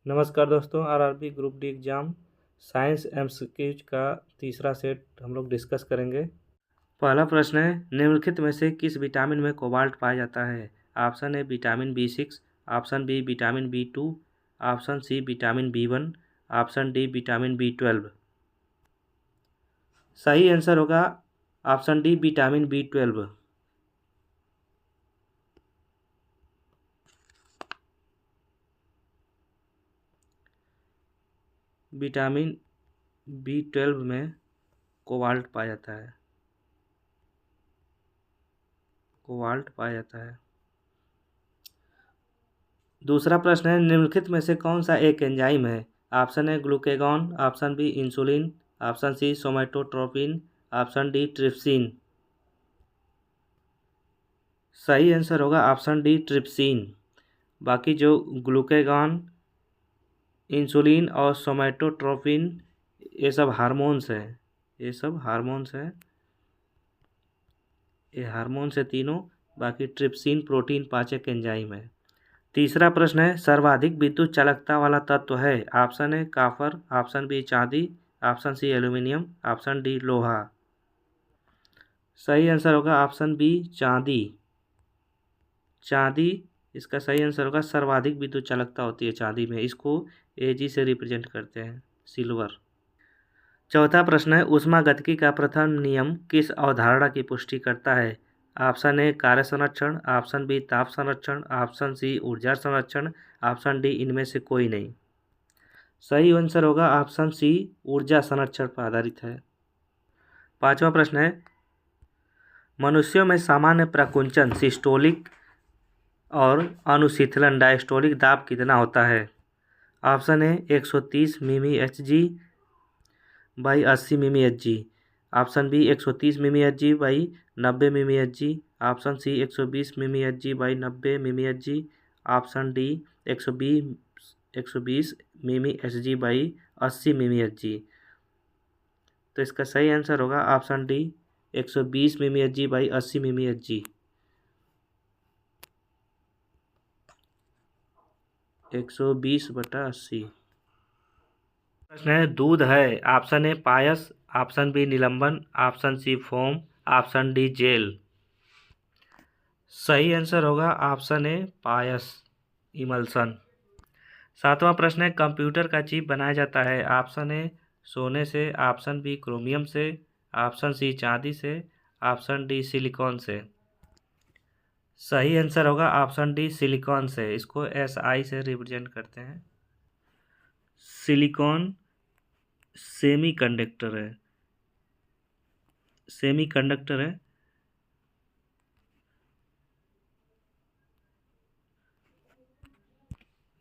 नमस्कार दोस्तों, RRB group D exam science MCQs का तीसरा सेट हम लोग डिस्कस करेंगे। पहला प्रश्न है, निम्नलिखित में से किस विटामिन में कोबाल्ट पाया जाता है? Option A vitamin B6, option B vitamin B2, option C vitamin B1, option D vitamin B12। सही आंसर होगा option D vitamin B12। Vitamin B12 में कोबाल्ट पाया जाता है। कोबाल्ट पाया जाता है। दूसरा प्रश्न है, निम्नलिखित में से कौन सा एक एंजाइम है? Option A glucagon, option B insulin, option C somatotropin, option D trypsin. सही आंसर होगा ऑप्शन डी ट्रिप्सिन। बाकी जो ग्लूकेगॉन, इंसुलिन और सोमेटोट्रोपिन ये सब हार्मोन्स है। ये हार्मोन्स है तीनों। बाकी ट्रिप्सिन प्रोटीन पाचक एंजाइम है। तीसरा प्रश्न है, सर्वाधिक विद्युत चालकता वाला तत्व है? Option A copper, option B चांदी, option C aluminium, option D लोहा। सही आंसर होगा ऑप्शन बी चांदी। चांदी इसका सही आंसर होगा। सर्वाधिक विद्युत चालकता होती है चांदी में। इसको Ag से रिप्रेजेंट करते हैं, सिल्वर। चौथा प्रश्न है, ऊष्मागतिकी का प्रथम नियम किस अवधारणा की पुष्टि करता है? ऑप्शन ए कार्य संरक्षण, ऑप्शन बी ताप संरक्षण, ऑप्शन सी ऊर्जा संरक्षण, ऑप्शन डी इनमें से कोई नहीं। सही आंसर होगा ऑप्शन सी ऊर्जा संरक्षण पर आधारित है। पांचवा प्रश्न है, मनुष्यों में सामान्य प्रकुंचन सिस्टोलिक और अनुशीतलन डायस्टोलिक दाब कितना होता है? ऑप्शन ए 130 मिमी Hg बाई 80 मिमी Hg, ऑप्शन बी 130 मिमी Hg बाई 90 मिमी Hg, ऑप्शन सी 120 मिमी Hg बाई 90 मिमी Hg, ऑप्शन डी 120 मिमी Hg बाई 80 मिमी Hg। तो इसका सही आंसर होगा ऑप्शन डी 120 मिमी Hg बाई 80 मिमी Hg। 120/80। प्रश्न है, दूध है? ऑप्शन ए पायस, ऑप्शन बी निलंबन, option C foam, option D gel. सही आंसर होगा ऑप्शन ए पायस, इमल्सन। सातवां प्रश्न है, कंप्यूटर का चिप बनाया जाता है? ऑप्शन ए सोने से, ऑप्शन बी क्रोमियम से, ऑप्शन सी चांदी से, ऑप्शन डी सिलिकॉन से। सही आंसर होगा ऑप्शन डी सिलिकॉन से। इसको SI से रिप्रेजेंट करते हैं। सिलिकॉन सेमीकंडक्टर है।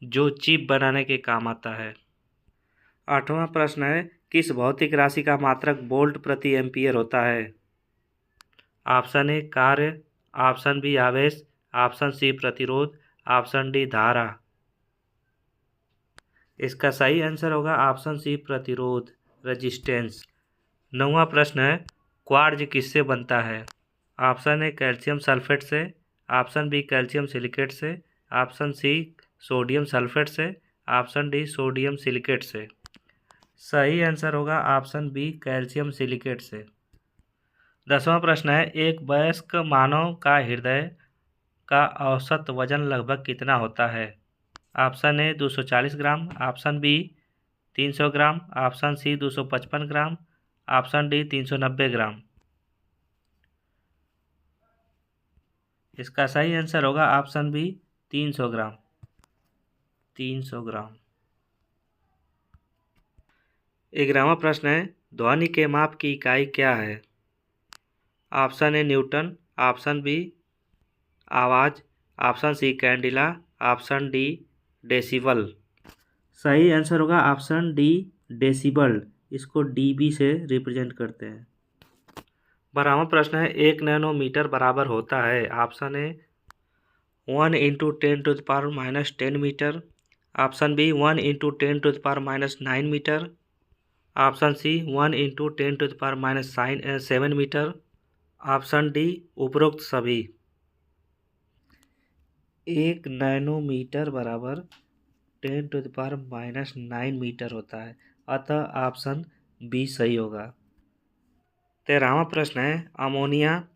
जो चिप बनाने के काम आता है। आठवां प्रश्न है, किस भौतिक राशि का मात्रक वोल्ट प्रति एम्पीयर होता है? ऑप्शन ए कार्य, ऑप्शन बी आवेश, ऑप्शन सी प्रतिरोध, ऑप्शन डी धारा। इसका सही आंसर होगा ऑप्शन सी प्रतिरोध, रेजिस्टेंस। नौवां प्रश्न है, क्वार्ज किससे बनता है? ऑप्शन ए कैल्शियम सल्फेट से, ऑप्शन बी कैल्शियम सिलिकेट से, ऑप्शन सी सोडियम सल्फेट से, ऑप्शन डी सोडियम सिलिकेट से। सही आंसर होगा ऑप्शन बी कैल्शियम सिलिकेट से। 10वां प्रश्न है, एक वयस्क मानव का हृदय का औसत वजन लगभग कितना होता है? Option A 240 gram, option B 300 gram, option C 255 gram, option D 390 gram. इसका सही आंसर होगा ऑप्शन बी 300 ग्राम। 300 ग्राम। 11वां प्रश्न है, ध्वनि के माप की इकाई क्या है? Option A newton, option B आवाज़, option C candela, option D decibel. सही आंसर होगा ऑप्शन डी डेसिबल। इसको dB से रिप्रेजेंट करते हैं। 12वां प्रश्न है, 1 नैनोमीटर बराबर होता है? Option A 1 × 10⁻⁻10 metre, option B 1 × 10⁻⁹ metre, option C 1 × 10⁻7 metre, option D उपरोक्त सभी। 1 नैनोमीटर बराबर 10⁻⁹ मीटर होता है। अतः ऑप्शन बी सही होगा। 13वां प्रश्न है, अमोनिया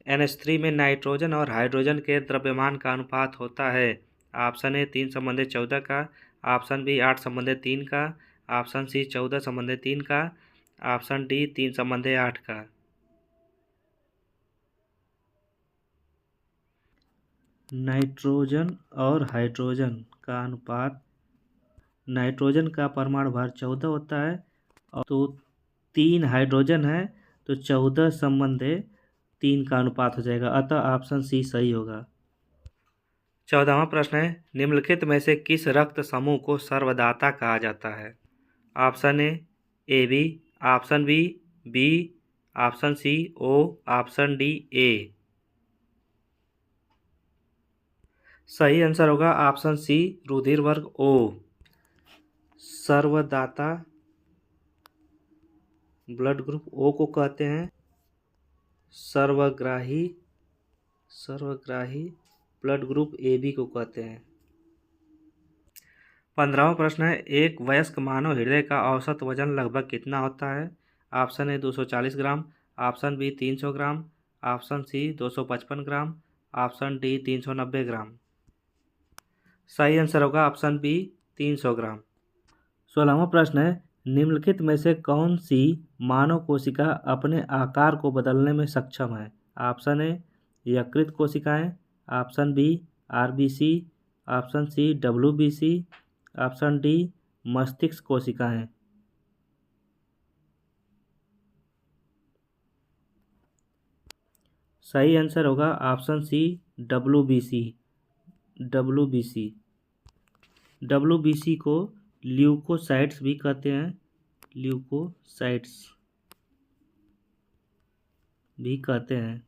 NH3 में नाइट्रोजन और हाइड्रोजन के द्रव्यमान का अनुपात होता है। ऑप्शन ए 3:14 का, ऑप्शन बी 8:3 का, ऑप्शन सी 14:3 का, ऑप्शन डी 3:8 का। नाइट्रोजन और हाइड्रोजन का अनुपात, नाइट्रोजन का परमाणु भार 14 होता है और तो 3 हाइड्रोजन है तो 14:3 का अनुपात हो जाएगा। अतः ऑप्शन सी सही होगा। 14वां प्रश्न है, निम्नलिखित में से किस रक्त समूह को सर्वदाता कहा जाता है। Option A AB, option B B, option C O, option D A. सही आंसर होगा ऑप्शन सी रुधिर वर्ग O। सर्वदाता ब्लड ग्रुप O को कहते हैं। सर्वग्राही ब्लड ग्रुप AB को कहते हैं। 15वां प्रश्न है, एक वयस्क मानव हृदय का औसत वजन लगभग कितना होता है। Option A 240 gram, option B 300 gram, option C 255 gram, option D 390 gram. सही आंसर होगा ऑप्शन बी 300 ग्राम। 16वां प्रश्न है, निम्नलिखित में से कौन सी मानव कोशिका अपने आकार को बदलने में सक्षम है। ऑप्शन ए यकृत कोशिकाएं, option B RBC, option C WBC, option D मस्तिष्क कोशिकाएं। सही आंसर होगा ऑप्शन सी WBC। WBC को ल्यूकोसाइट्स भी कहते हैं। ल्यूकोसाइट्स भी कहते हैं।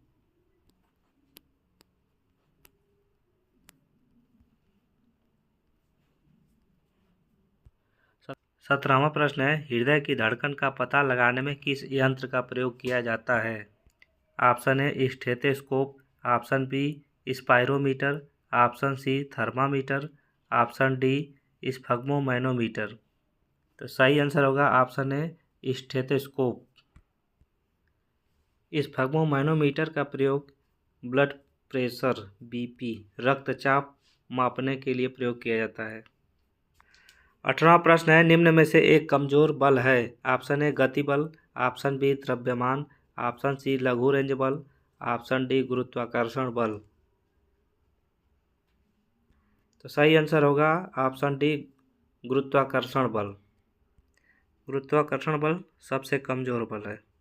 17वां प्रश्न है, हृदय की धड़कन का पता लगाने में किस यंत्र का प्रयोग किया जाता है। Option A stethoscope, option B spirometer, option C thermometer, option D sphygmomanometer. तो सही आंसर होगा ऑप्शन ए स्टेथोस्कोप। स्फग्मोमैनोमीटर का प्रयोग ब्लड प्रेशर BP रक्तचाप मापने के लिए प्रयोग किया जाता है। 18वां प्रश्न है, निम्न में से एक कमजोर बल है। ऑप्शन ए गति बल, ऑप्शन बी द्रव्यमान, ऑप्शन सी लघु रेंज बल, ऑप्शन डी गुरुत्वाकर्षण बल। तो सही आंसर होगा ऑप्शन डी गुरुत्वाकर्षण बल। गुरुत्वाकर्षण बल सबसे कमजोर बल है।